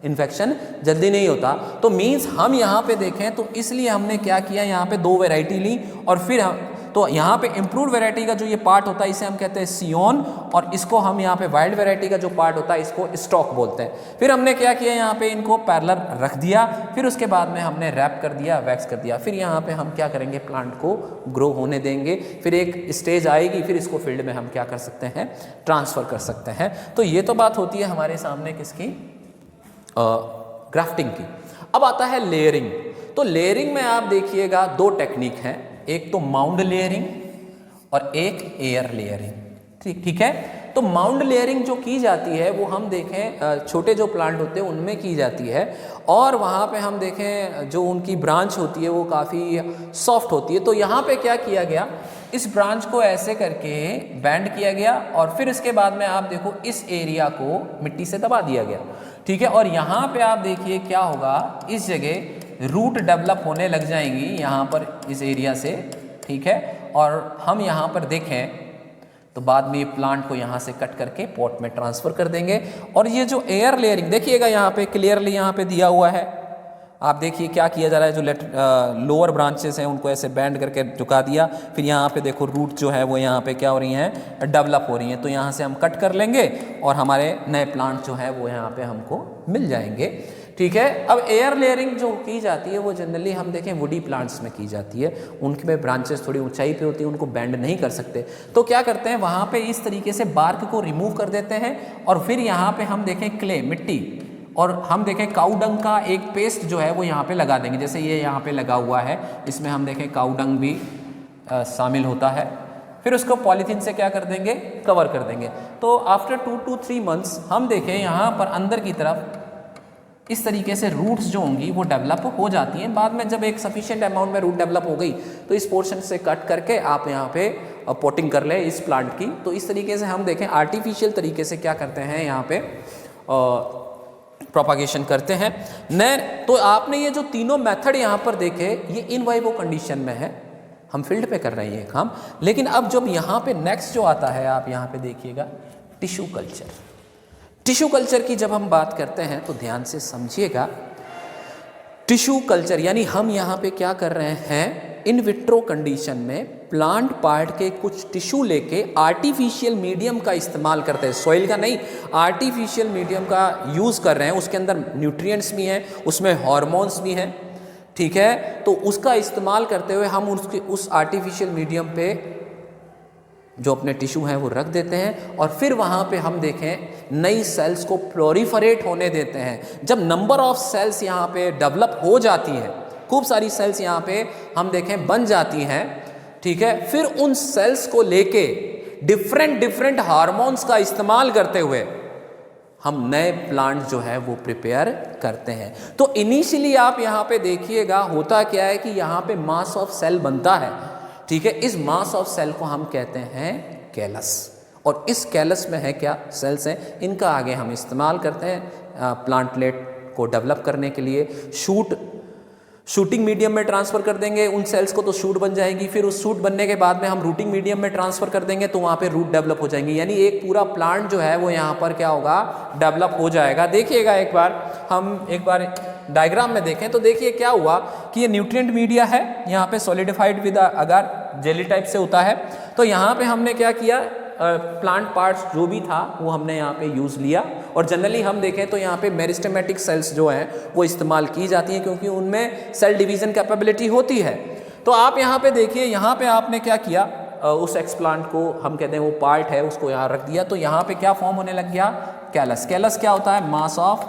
इन्फेक्शन जल्दी नहीं होता। तो मीन्स हम यहाँ पे देखें तो इसलिए हमने क्या किया, यहाँ पे 2 वैरायटी ली और फिर हम तो यहाँ पे इम्प्रूव्ड वैरायटी का जो ये पार्ट होता है इसे हम कहते हैं सियोन, और इसको हम यहाँ पे वाइल्ड वैरायटी का जो पार्ट होता है इसको स्टॉक बोलते हैं। फिर हमने क्या किया, यहाँ पे इनको पैरेलल रख दिया, फिर उसके बाद में हमने रैप कर दिया, वैक्स कर दिया। फिर यहाँ पे हम क्या करेंगे, प्लांट को ग्रो होने देंगे, फिर एक स्टेज आएगी, फिर इसको फील्ड में हम क्या कर सकते हैं, ट्रांसफ़र कर सकते हैं। तो ये तो बात होती है हमारे सामने किसकी, ग्राफ्टिंग की। अब आता है लेयरिंग। तो लेयरिंग में आप देखिएगा 2 टेक्निक हैं, एक तो माउंड लेयरिंग और एक एयर लेयरिंग, ठीक है। तो माउंड लेयरिंग जो की जाती है वो हम देखें छोटे जो प्लांट होते हैं उनमें की जाती है, और वहाँ पे हम देखें जो उनकी ब्रांच होती है वो काफ़ी सॉफ्ट होती है। तो यहाँ पे क्या किया गया, इस ब्रांच को ऐसे करके बैंड किया गया और फिर इसके बाद में आप देखो इस एरिया को मिट्टी से दबा दिया गया, ठीक है। और यहाँ पे आप देखिए क्या होगा, इस जगह रूट डेवलप होने लग जाएंगी यहाँ पर इस एरिया से, ठीक है। और हम यहाँ पर देखें तो बाद में ये प्लांट को यहाँ से कट करके पॉट में ट्रांसफ़र कर देंगे। और ये जो एयर लेयरिंग देखिएगा यहाँ पे क्लियरली यहाँ पे दिया हुआ है, आप देखिए क्या किया जा रहा है, जो लोअर ब्रांचेस हैं उनको ऐसे बैंड करके झुका दिया, फिर यहाँ पे देखो रूट जो है वो यहाँ पे क्या हो रही हैं, डेवलप हो रही हैं। तो यहाँ से हम कट कर लेंगे और हमारे नए प्लांट जो है वो यहाँ पे हमको मिल जाएंगे, ठीक है। अब एयर लेयरिंग जो की जाती है वो जनरली हम देखें वुडी प्लांट्स में की जाती है, उनके ब्रांचेस थोड़ी ऊंचाई पे होती है, उनको बेंड नहीं कर सकते। तो क्या करते हैं, वहाँ पे इस तरीके से बार्क को रिमूव कर देते हैं और फिर यहाँ पे हम देखें क्ले, मिट्टी, और हम देखें काऊ डंग का एक पेस्ट जो है वो यहाँ पे लगा देंगे, जैसे ये यहाँ पे लगा हुआ है, इसमें हम देखें काऊ डंग भी शामिल होता है। फिर उसको पॉलीथीन से क्या कर देंगे, कवर कर देंगे। तो आफ्टर 2 to 3 months हम देखें यहाँ पर अंदर की तरफ इस तरीके से रूट्स जो होंगी वो डेवलप हो जाती हैं। बाद में जब एक सफिशिएंट अमाउंट में रूट डेवलप हो गई तो इस पोर्शन से कट करके आप यहाँ पे पोटिंग कर लें इस प्लांट की। तो इस तरीके से हम देखें आर्टिफिशियल तरीके से क्या करते हैं, यहाँ पे प्रोपागेशन करते हैं। तो आपने ये जो तीनों मेथड यहाँ पर देखे ये इन वाइवो कंडीशन में है, हम फील्ड पे कर रहे हैं ये काम। लेकिन अब जब यहाँ पे नेक्स्ट जो आता है, आप यहाँ पे देखिएगा टिश्यू कल्चर। टिश्यू कल्चर की जब हम बात करते हैं तो ध्यान से समझिएगा, टिश्यू कल्चर यानी हम यहाँ पे क्या कर रहे हैं, इन विट्रो कंडीशन में प्लांट पार्ट के कुछ टिश्यू लेके आर्टिफिशियल मीडियम का इस्तेमाल करते हैं, सॉइल का नहीं, आर्टिफिशियल मीडियम का यूज़ कर रहे हैं। उसके अंदर न्यूट्रिएंट्स भी हैं, उसमें हार्मोन्स भी हैं, ठीक है। तो उसका इस्तेमाल करते हुए हम उस आर्टिफिशियल मीडियम पे जो अपने टिश्यू हैं वो रख देते हैं और फिर वहाँ पे हम देखें नई सेल्स को प्लोरीफरेट होने देते हैं। जब नंबर ऑफ सेल्स यहाँ पे डेवलप हो जाती हैं, खूब सारी सेल्स यहाँ पे हम देखें बन जाती हैं, ठीक है, फिर उन सेल्स को लेके डिफरेंट हार्मोन्स का इस्तेमाल करते हुए हम नए प्लांट जो है वो प्रिपेयर करते हैं। तो इनिशियली आप यहाँ पे देखिएगा होता क्या है कि यहाँ पे मास ऑफ सेल बनता है, ठीक है। इस मास ऑफ सेल को हम कहते हैं कैलस, और इस कैलस में है क्या, सेल्स हैं, इनका आगे हम इस्तेमाल करते हैं प्लांटलेट को डेवलप करने के लिए। शूटिंग मीडियम में ट्रांसफ़र कर देंगे उन सेल्स को तो शूट बन जाएगी, फिर उस शूट बनने के बाद में हम रूटिंग मीडियम में ट्रांसफ़र कर देंगे तो वहाँ पे रूट डेवलप हो जाएंगी, यानी एक पूरा प्लांट जो है वो यहाँ पर क्या होगा, डेवलप हो जाएगा। देखिएगा एक बार डायग्राम में देखें तो देखिए क्या हुआ कि ये न्यूट्रिएंट मीडिया है, यहाँ पे सॉलिडिफाइड विद अगर जेली टाइप से होता है। तो यहाँ पे हमने क्या किया, प्लांट पार्ट्स जो भी था वो हमने यहाँ पे यूज़ लिया, और जनरली हम देखें तो यहाँ पे मेरिस्टेमेटिक सेल्स जो हैं वो इस्तेमाल की जाती हैं क्योंकि उनमें सेल डिवीज़न कैपेबिलिटी होती है। तो आप यहाँ पे देखिए, यहाँ पे आपने क्या किया, उस एक्सप्लांट को हम कहते हैं वो पार्ट है उसको यहाँ रख दिया, तो यहाँ पे क्या फॉर्म होने लग गया, कैलस। कैलस क्या होता है, मास ऑफ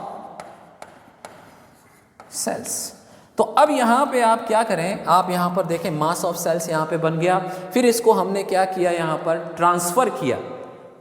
सेल्स। तो अब यहाँ पे आप क्या करें, आप यहाँ पर देखें मास ऑफ सेल्स यहाँ पे बन गया, फिर इसको हमने क्या किया, यहाँ पर ट्रांसफ़र किया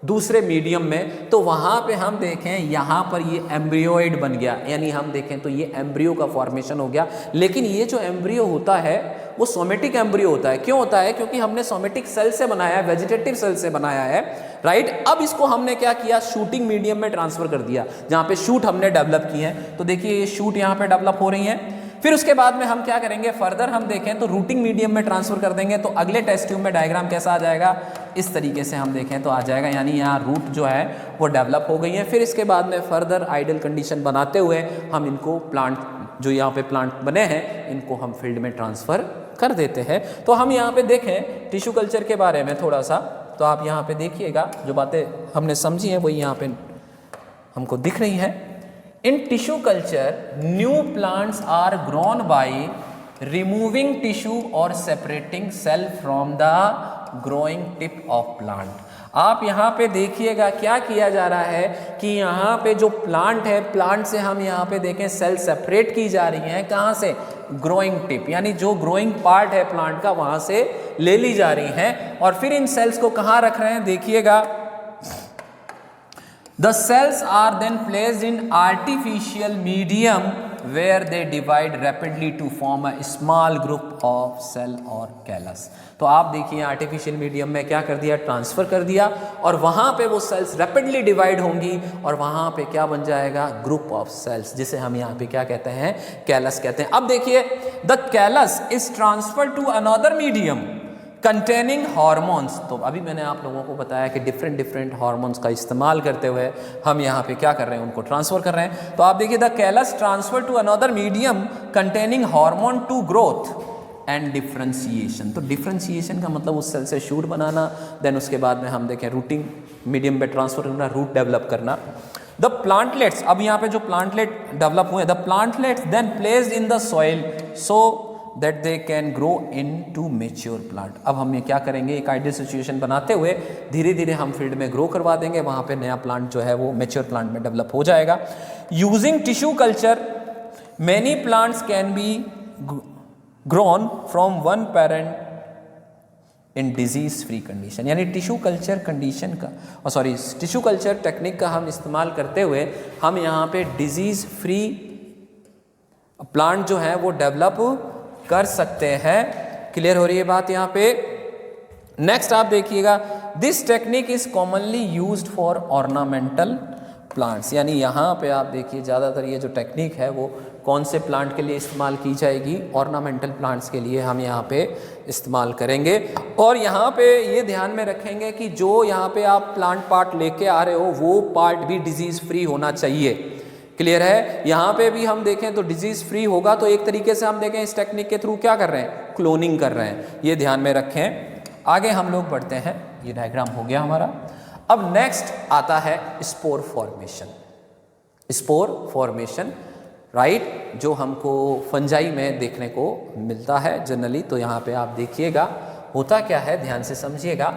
दूसरे मीडियम में, तो वहाँ पे हम देखें यहाँ पर ये एम्ब्रियोइड बन गया, यानी हम देखें तो ये एम्ब्रियो का फॉर्मेशन हो गया। लेकिन ये जो एम्ब्रियो होता है वो सोमेटिक एम्ब्रियो होता है। क्यों होता है? क्योंकि हमने सोमेटिक सेल से बनाया है, वेजिटेटिव सेल से बनाया है, राइट। अब इसको हमने क्या किया, शूटिंग मीडियम में ट्रांसफर कर दिया, जहाँ पे शूट हमने डेवलप की है। तो देखिए ये शूट यहाँ पे डेवलप हो रही है। फिर उसके बाद में हम क्या करेंगे, फर्दर हम देखें तो रूटिंग मीडियम में ट्रांसफर कर देंगे। तो अगले टेस्ट ट्यूब में डायग्राम कैसा आ जाएगा, इस तरीके से हम देखें तो आ जाएगा, यानी यहाँ रूट जो है वो डेवलप हो गई है। फिर इसके बाद में फर्दर आइडियल कंडीशन बनाते हुए हम इनको प्लांट, जो यहाँ पे प्लांट बने हैं, इनको हम फील्ड में ट्रांसफ़र कर देते हैं। तो हम यहाँ पे देखें टिश्यू कल्चर के बारे में थोड़ा सा, तो आप यहाँ पे देखिएगा जो बातें हमने समझी हैं वही यहाँ पे हमको दिख रही हैं। In tissue culture, new plants are grown by removing tissue or separating cell from the growing tip of plant. आप यहाँ पे देखिएगा क्या किया जा रहा है कि यहाँ पे जो प्लांट है, प्लांट से हम यहाँ पे देखें सेल सेपरेट की जा रही हैं। कहाँ से? ग्रोइंग टिप, यानी जो ग्रोइंग पार्ट है प्लांट का वहाँ से ले ली जा रही हैं। और फिर इन सेल्स को कहाँ रख रहे हैं, देखिएगा, the cells are then placed in artificial medium where they divide rapidly to form a small group of cell or callus. तो आप देखिए आर्टिफिशियल मीडियम में क्या कर दिया, ट्रांसफ़र कर दिया, और वहाँ पे वो सेल्स रैपिडली डिवाइड होंगी और वहाँ पे क्या बन जाएगा, ग्रुप ऑफ सेल्स, जिसे हम यहाँ पे क्या कहते हैं, कैलस कहते हैं। अब देखिए the callus is transfer to another medium containing hormones. तो अभी मैंने आप लोगों को बताया कि डिफरेंट हार्मोन्स का इस्तेमाल करते हुए हम यहाँ पे क्या कर रहे हैं, उनको ट्रांसफ़र कर रहे हैं। तो आप देखिए the callus transfer to another medium containing hormone to growth and differentiation. तो डिफ्रेंशिएशन का मतलब उस सेल से शूट बनाना, देन उसके बाद में हम देखें रूटिंग मीडियम पे ट्रांसफर करना, रूट डेवलप करना। द प्लांटलेट्स, अब यहाँ पे जो प्लांटलेट डेवलप हुए, the plantlets then placed in the soil so that they can grow into mature plant. अब हम ये क्या करेंगे, एक आइडियल सिचुएशन बनाते हुए धीरे धीरे हम फील्ड में ग्रो करवा देंगे, वहाँ पे नया प्लांट जो है वो मेच्योर प्लांट में डेवलप हो जाएगा। Using tissue culture many plants can be grown from one parent in disease free condition. यानी टिश्यू कल्चर कंडीशन का, टिश्यू कल्चर टेक्निक का हम इस्तेमाल करते हुए हम यहाँ पे डिजीज फ्री प्लांट जो है वो डेवलप कर सकते हैं। क्लियर हो रही है बात यहाँ पे? नेक्स्ट आप देखिएगा, this technique is commonly used for ornamental plants. यानी यहाँ पे आप देखिए ज़्यादातर ये जो टेक्निक है वो कौन से प्लांट के लिए इस्तेमाल की जाएगी, ऑर्नामेंटल प्लांट्स के लिए हम यहाँ पे इस्तेमाल करेंगे। और यहाँ पे ये ध्यान में रखेंगे कि जो यहाँ पे आप प्लांट पार्ट लेके आ रहे हो वो पार्ट भी डिजीज़ फ्री होना चाहिए। क्लियर है? यहाँ पे भी हम देखें तो डिजीज़ फ्री होगा, तो एक तरीके से हम देखें इस टेक्निक के थ्रू क्या कर रहे हैं, क्लोनिंग कर रहे हैं। ये ध्यान में रखें। आगे हम लोग बढ़ते हैं, ये डायग्राम हो गया हमारा। अब नेक्स्ट आता है spore formation. Spore formation, right, जो हमको फंजाई में देखने को मिलता है जनरली। तो यहाँ पे आप देखिएगा होता क्या है, ध्यान से समझिएगा।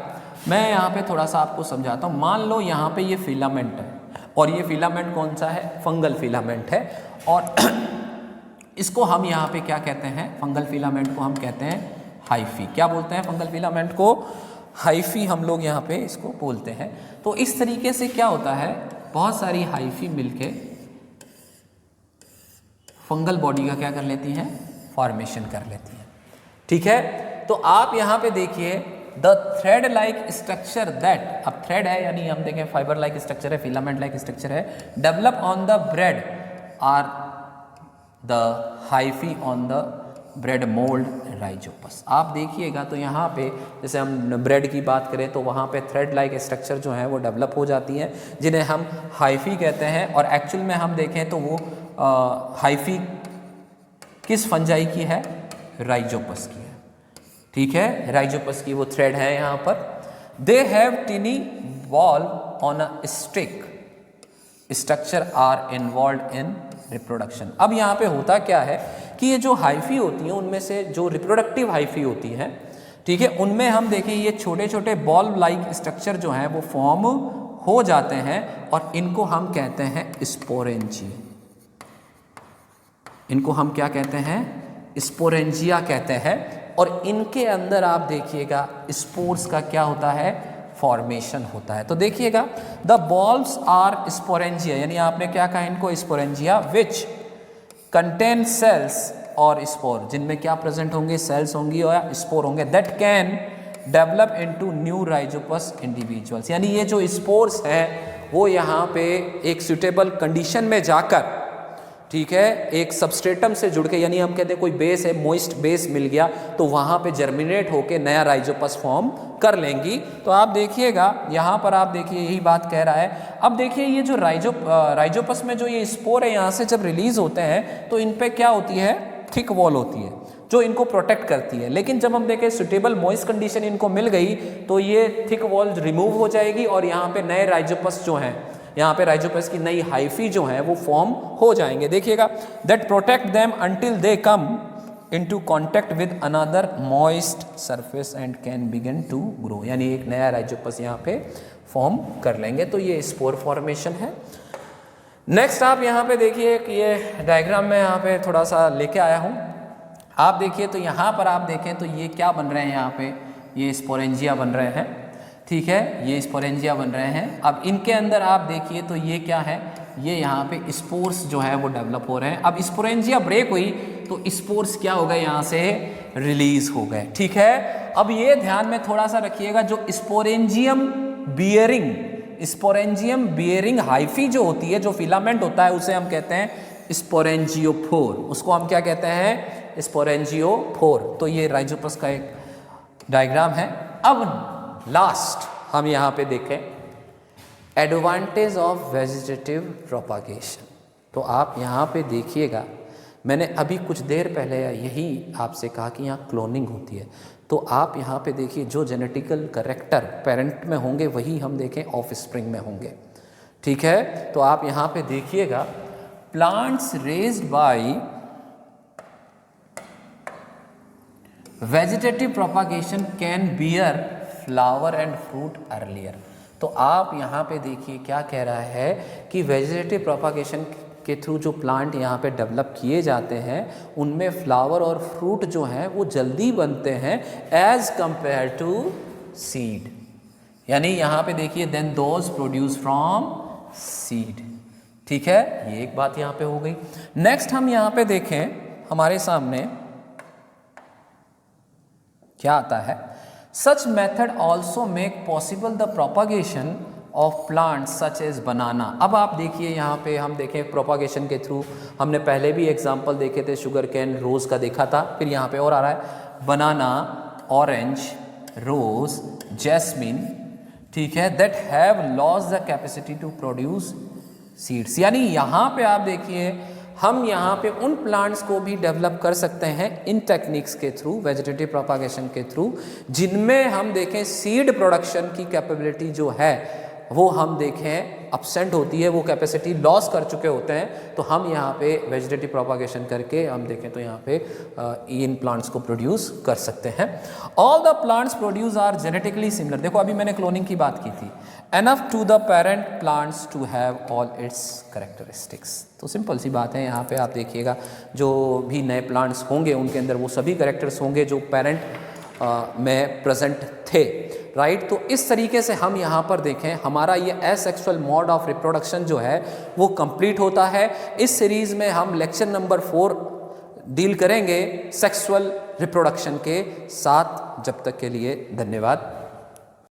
मैं यहाँ पे थोड़ा सा आपको समझाता हूँ। मान लो यहाँ पे ये फिलामेंट है और ये फिलामेंट कौन सा है, फंगल फिलामेंट है। और इसको हम यहाँ पे क्या कहते हैं, फंगल फिलामेंट को हम कहते हैं हाइफी। क्या बोलते हैं फंगल फिलामेंट को? हाइफी हम लोग यहाँ पे इसको बोलते हैं। तो इस तरीके से क्या होता है, बहुत सारी हाइफी मिलके फंगल बॉडी का क्या कर लेती हैं, फॉर्मेशन कर लेती हैं। ठीक है, तो आप यहाँ पे देखिए the thread like structure that, अब थ्रेड है यानी हम देखें फाइबर लाइक स्ट्रक्चर है, फिलामेंट लाइक स्ट्रक्चर है, develop on the bread are the hyphae on the bread mould Rhizopus. आप देखिएगा तो यहाँ पे जैसे हम ब्रेड की बात करें तो वहाँ पे थ्रेड लाइक स्ट्रक्चर जो है वो डेवलप हो जाती हैं, जिन्हें हम हाइफी कहते हैं। और एक्चुअल में हम देखें तो वो हाइफी किस फंजाई की है, राइजोपस की है। ठीक है, राइजोपस की वो थ्रेड है यहाँ पर। They have tiny wall on a stick, structure are involve in reproduction. अब यहाँ पे होता क्या है कि ये जो हाइफी होती हैं उनमें से जो रिप्रोडक्टिव हाइफी होती हैं, ठीक है, उनमें हम देखें ये छोटे छोटे बॉल लाइक स्ट्रक्चर जो हैं वो फॉर्म हो जाते हैं और इनको हम कहते हैं स्पोरेंजी। इनको हम क्या कहते हैं, स्पोरेंजिया कहते हैं। और इनके अंदर आप देखिएगा स्पोर्स का क्या होता है, फॉर्मेशन होता है। तो देखिएगा द बॉल्ब्स आर स्पोरेंजिया, यानी आपने क्या कहा इनको, स्पोरेंजिया, विच कंटेन सेल्स और स्पोर, जिनमें क्या प्रेजेंट होंगे, सेल्स होंगी और स्पोर होंगे, that can develop into new Rhizopus individuals. यानी ये जो स्पोर्स हैं वो यहाँ पे एक सुटेबल कंडीशन में जाकर, ठीक है, एक सबस्ट्रेटम से जुड़ के, यानी हम कहते हैं कोई बेस है, मोइस्ट बेस मिल गया तो वहाँ पे जर्मिनेट होके नया राइजोपस फॉर्म कर लेंगी। तो आप देखिएगा यहाँ पर, आप देखिए यही बात कह रहा है। अब देखिए ये जो राइजोपस में जो ये स्पोर है यहाँ से जब रिलीज होते हैं तो इन पे क्या होती है, थिक वॉल होती है जो इनको प्रोटेक्ट करती है। लेकिन जब हम देखें सुटेबल मॉइस्ट कंडीशन इनको मिल गई तो ये थिक वॉल रिमूव हो जाएगी और यहाँ पे नए राइजोपस जो हैं, यहाँ पे राइजोपस की नई हाइफी जो है वो फॉर्म हो जाएंगे। देखिएगा that protect them until they come into contact with another moist surface and can begin to grow, यानी एक नया राइजोपस यहाँ पे फॉर्म कर लेंगे। तो ये स्पोर फॉर्मेशन है। नेक्स्ट आप यहाँ पे देखिए कि ये डायग्राम में यहाँ पे थोड़ा सा लेके आया हूँ। आप देखिए तो यहाँ पर आप देखें तो ये क्या बन रहे हैं, यहाँ पे ये स्पोरेंजिया बन रहे हैं, ठीक है, ये स्पोरेंजिया बन रहे हैं। अब इनके अंदर आप देखिए तो ये क्या है, ये यहाँ पे स्पोर्स जो है वो डेवलप हो रहे हैं। अब स्पोरेंजिया ब्रेक हुई तो स्पोर्स क्या हो गए, यहाँ से रिलीज हो गए, ठीक है। अब ये ध्यान में थोड़ा सा रखिएगा, जो स्पोरेंजियम बियरिंग हाइफी जो होती है, जो फिलामेंट होता है, उसे हम कहते हैं स्पोरेंजियोफोर। उसको हम क्या कहते हैं, स्पोरेंजियोफोर। तो ये राइजोपस का एक डायग्राम है। अब लास्ट हम यहाँ पे देखें एडवांटेज ऑफ वेजिटेटिव प्रोपागेशन। तो आप यहाँ पे देखिएगा, मैंने अभी कुछ देर पहले यही आपसे कहा कि यहाँ क्लोनिंग होती है। तो आप यहाँ पे देखिए जो जेनेटिकल करेक्टर पेरेंट में होंगे वही हम देखें ऑफ स्प्रिंग में होंगे, ठीक है। तो आप यहाँ पे देखिएगा plants raised bye vegetative propagation can bear flower and fruit earlier. तो आप यहाँ पे देखिए क्या कह रहा है कि वेजिटेटिव प्रोपागेशन के थ्रू जो प्लांट यहाँ पे डेवलप किए जाते हैं उनमें फ्लावर और फ्रूट जो हैं वो जल्दी बनते हैं एज कंपेयर टू सीड। यानी यहाँ पे देखिए then those produce from seed, ठीक है, ये एक बात यहाँ पे हो गई। नेक्स्ट हम यहाँ पे देखें, हमारे सामने क्या आता है, such method also make possible the propagation of plants such as banana. अब आप देखिए यहाँ पे हम देखें प्रोपागेशन के थ्रू, हमने पहले भी एग्जांपल देखे थे, शुगर कैन, रोज का देखा था, फिर यहाँ पे और आ रहा है बनाना, ऑरेंज, रोज, जैस्मिन, ठीक है, that have lost the capacity to produce seeds. यानी यहाँ पे आप देखिए हम यहाँ पे उन प्लांट्स को भी डेवलप कर सकते हैं इन टेक्निक्स के थ्रू, वेजिटेटिव प्रोपागेशन के थ्रू, जिनमें हम देखें सीड प्रोडक्शन की कैपेबिलिटी जो है वो हम देखें अपसेंट होती है, वो कैपेसिटी लॉस कर चुके होते हैं। तो हम यहाँ पे वेजिटेटिव प्रोपागेशन करके हम देखें तो यहाँ पे इन प्लांट्स को प्रोड्यूस कर सकते हैं। All the plants produce are genetically similar. देखो अभी मैंने क्लोनिंग की बात की थी। Enough to the parent plants to have all its characteristics. तो सिंपल सी बात है, यहाँ पे आप देखिएगा जो भी नए प्लांट्स होंगे उनके अंदर वो सभी कैरेक्टर्स होंगे जो पेरेंट में प्रेजेंट थे, राइट। तो इस तरीके से हम यहाँ पर देखें हमारा ये एसेक्सुअल मोड ऑफ रिप्रोडक्शन जो है वो कंप्लीट होता है। इस सीरीज में हम लेक्चर नंबर 4 डील करेंगे सेक्सुअल रिप्रोडक्शन के साथ। जब तक के लिए धन्यवाद।